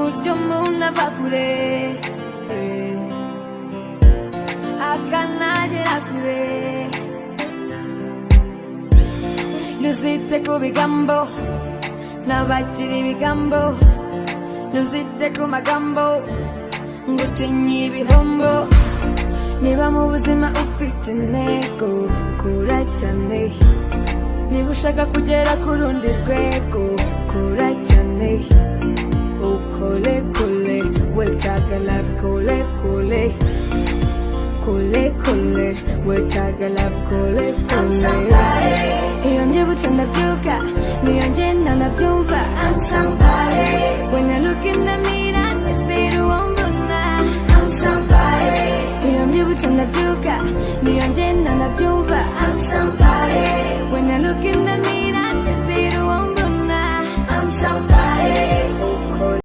uburyo umuntu ava kure akanagera kure. Ntuzite ku bigambo n'abagira ibigambo, ntuzite ku magambo ngo utinye ibihombo. Niba mu buzima ufite intego, kura cyane. Niba ushaka kugera ku rundi rwego, kura cyane. Ukole kole, wetaga life kole kole. Kole kole, wetaga life kole kole. Iyo mbyibutse ndabyuka, niyo ngenda ndabyumva. I'm somebody. When I look in the mirror, I see the one mbona. I'm somebody. Iyo mbyibutse ndabyuka, niyo ngenda